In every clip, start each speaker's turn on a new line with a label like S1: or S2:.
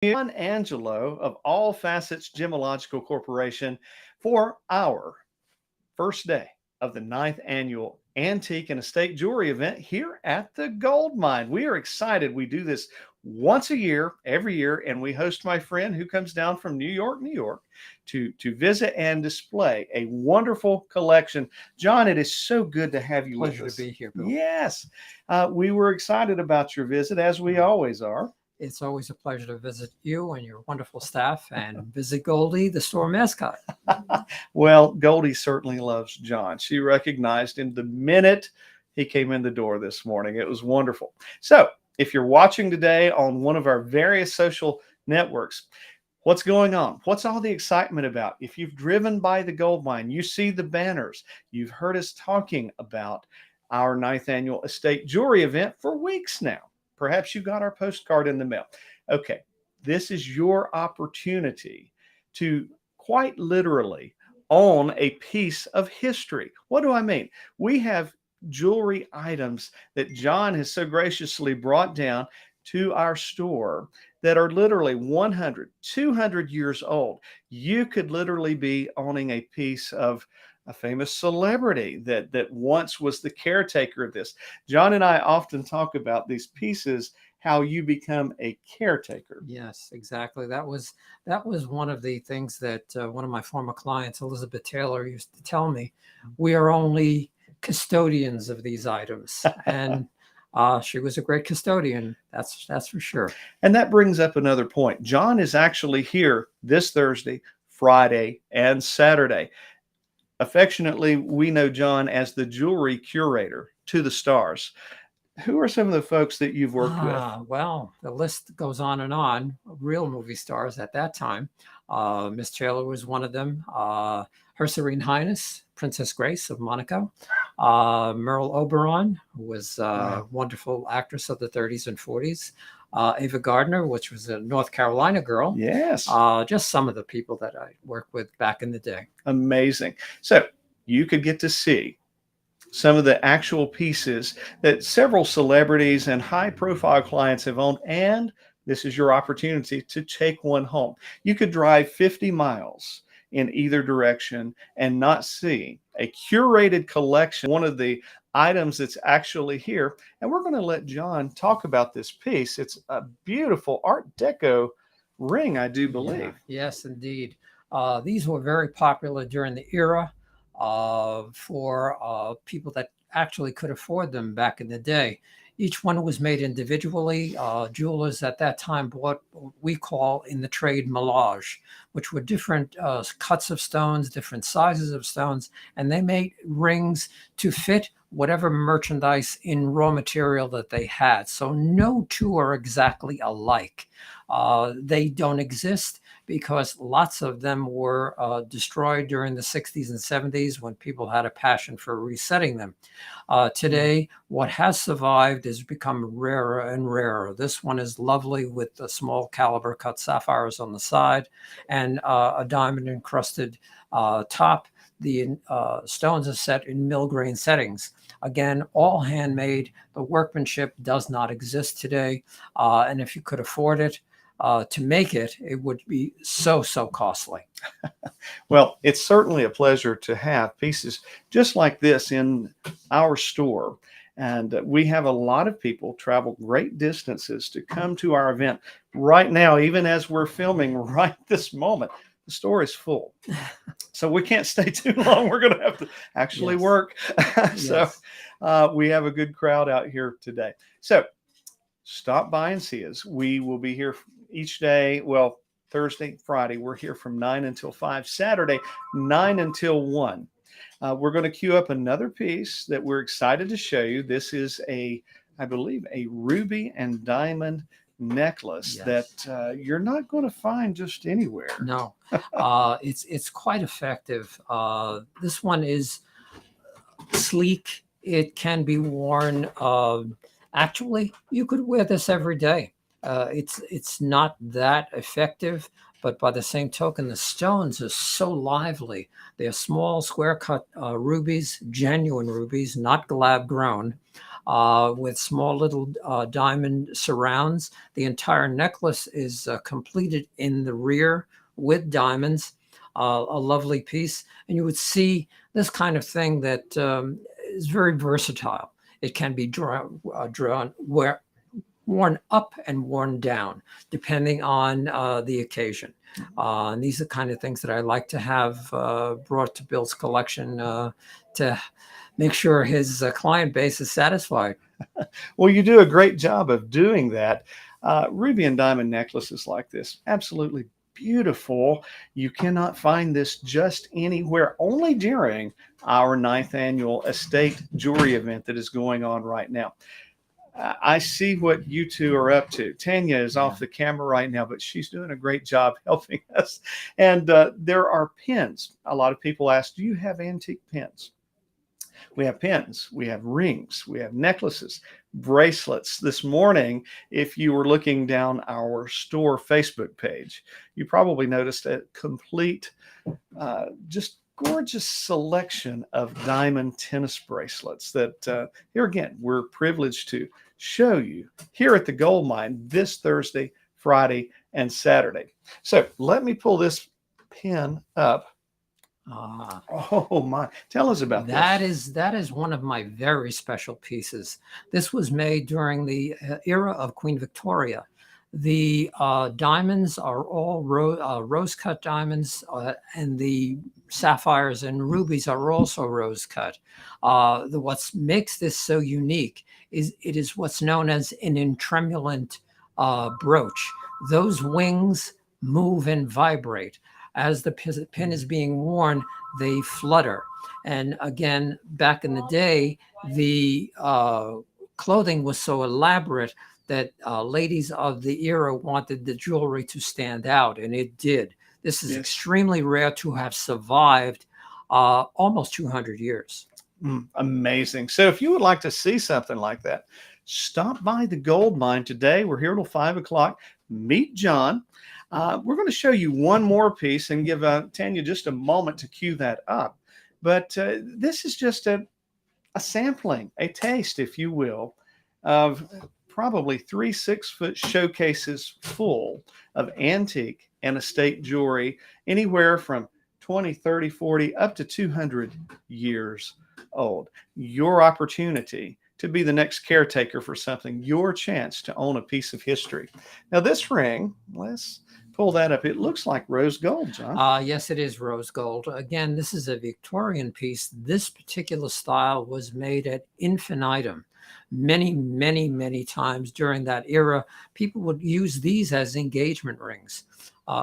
S1: Angelo of All Facets Gemological Corporation for our first day of the ninth annual Antique and Estate Jewelry event here at the Gold Mine. We are excited. We do this once a year, every year, and we host my friend who comes down from New York, to visit and display a wonderful collection. John, it is so good to have you with us.
S2: Pleasure to be here, Bill.
S1: Yes, we were excited about your visit, as we always are.
S2: It's always a pleasure to visit you and your wonderful staff and visit Goldie, the store mascot.
S1: Well, Goldie certainly loves John. She recognized him the minute he came in the door this morning. It was wonderful. So if you're watching today on one of our various social networks, what's going on? What's all the excitement about? If you've driven by the Gold Mine, you see the banners. You've heard us talking about our ninth annual estate jewelry event for weeks now. Perhaps you got our postcard in the mail. Okay, this is your opportunity to quite literally own a piece of history. What do I mean? We have jewelry items that John has so graciously brought down to our store that are literally 100, 200 years old. You could literally be owning a piece of a famous celebrity that once was the caretaker of this. John and I often talk about these pieces, how you become a caretaker.
S2: Yes, exactly. That was one of the things that one of my former clients, Elizabeth Taylor, used to tell me. We are only custodians of these items, and she was a great custodian. That's for sure.
S1: And that brings up another point. John is actually here this Thursday, Friday, and Saturday. Affectionately, we know John as the jewelry curator to the stars. Who are some of the folks that you've worked with?
S2: Well, the list goes on and on. Real movie stars at that time. Miss Taylor was one of them. Her Serene Highness, Princess Grace of Monaco. Merle Oberon, who was a wonderful actress of the 30s and 40s. Ava Gardner, which was a North Carolina girl.
S1: Yes.
S2: Just some of the people that I worked with back in the day.
S1: Amazing. So you could get to see some of the actual pieces that several celebrities and high-profile clients have owned, and this is your opportunity to take one home. You could drive 50 miles in either direction and not see a curated collection, one of the items that's actually here. And we're going to let John talk about this piece. It's a beautiful Art Deco ring, I do believe.
S2: Yeah, yes, indeed. These were very popular during the era for people that actually could afford them back in the day. Each one was made individually. Jewelers at that time bought what we call in the trade melange, which were different cuts of stones, different sizes of stones, and they made rings to fit whatever merchandise in raw material that they had. So no two are exactly alike. They don't exist because lots of them were destroyed during the 60s and 70s when people had a passion for resetting them. Today, what has survived has become rarer and rarer. This one is lovely with the small caliber cut sapphires on the side and a diamond encrusted top. The stones are set in mill grain settings. Again, all handmade. The workmanship does not exist today. And if you could afford it, to make it, it would be so costly.
S1: Well, it's certainly a pleasure to have pieces just like this in our store. And we have a lot of people travel great distances to come to our event. Right now, even as we're filming right this moment, the store is full. So we can't stay too long. We're going to have to actually work. So we have a good crowd out here today. So stop by and see us. We will be here each day. Well, Thursday, Friday, we're here from 9 until 5. Saturday, 9 until 1. We're going to queue up another piece that we're excited to show you. This is I believe, a ruby and diamond necklace that you're not going to find just anywhere.
S2: No, it's quite effective. This one is sleek. It can be worn. Actually, you could wear this every day. It's not that effective, but by the same token, the stones are so lively. They're small, square cut rubies, genuine rubies, not lab grown. with small little diamond surrounds. The entire necklace is completed in the rear with diamonds. A lovely piece, and you would see this kind of thing that is very versatile. It can be drawn worn up and worn down, depending on the occasion. And these are the kind of things that I like to have brought to Bill's collection to make sure his client base is satisfied.
S1: Well, you do a great job of doing that. Ruby and diamond necklaces like this, absolutely beautiful. You cannot find this just anywhere, only during our 9th annual estate jewelry event that is going on right now. I see what you two are up to. Tanya is off the camera right now, but she's doing a great job helping us. And there are pins. A lot of people ask, do you have antique pins? We have pins, we have rings, we have necklaces, bracelets. This morning, if you were looking down our store Facebook page, you probably noticed a complete, just gorgeous selection of diamond tennis bracelets that here again, we're privileged to show you here at the Gold Mine this Thursday, Friday, and Saturday. So let me pull this pin up. Oh my, tell us about this.
S2: That is one of my very special pieces. This was made during the era of Queen Victoria. The diamonds are all rose cut diamonds, and the sapphires and rubies are also rose cut. What makes this so unique is it is what's known as an intremulant brooch. Those wings move and vibrate. As the pin is being worn, they flutter. And again, back in the day, the clothing was so elaborate that ladies of the era wanted the jewelry to stand out, and it did. This is extremely rare to have survived almost 200 years.
S1: Amazing. So if you would like to see something like that, stop by the Gold Mine today. We're here till 5 o'clock. Meet John. We're going to show you one more piece and give Tanya just a moment to cue that up. But this is just a sampling, a taste, if you will, of probably 3 6-foot showcases full of antique and estate jewelry, anywhere from 20, 30, 40, up to 200 years old. Your opportunity to be the next caretaker for something, your chance to own a piece of history. Now this ring, let's pull that up. It looks like rose gold, John.
S2: Yes, it is rose gold. Again, this is a Victorian piece. This particular style was made at infinitum. Many, many, many times during that era, people would use these as engagement rings.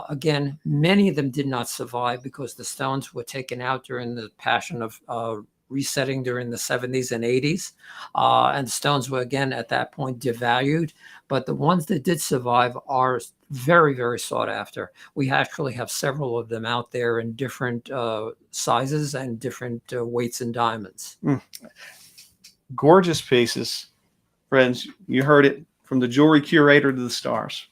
S2: Again, many of them did not survive because the stones were taken out during the passion of resetting during the 70s and 80s. And stones were, again, at that point devalued. But the ones that did survive are very, very sought after. We actually have several of them out there in different sizes and different weights and diamonds.
S1: Gorgeous pieces. Friends, you heard it from the jewelry curator to the stars.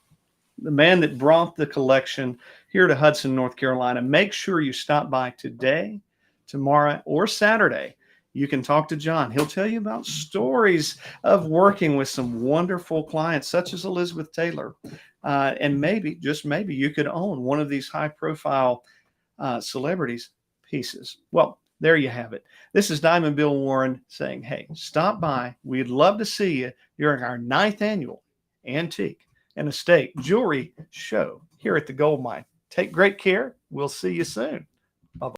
S1: The man that brought the collection here to Hudson, North Carolina. Make sure you stop by today, tomorrow, or Saturday. You can talk to John. He'll tell you about stories of working with some wonderful clients, such as Elizabeth Taylor. And maybe, just maybe, you could own one of these high-profile celebrities' pieces. Well, there you have it. This is Diamond Bill Warren saying, hey, stop by. We'd love to see you during our 9th annual Antique and Estate Jewelry Show here at the Gold Mine. Take great care. We'll see you soon.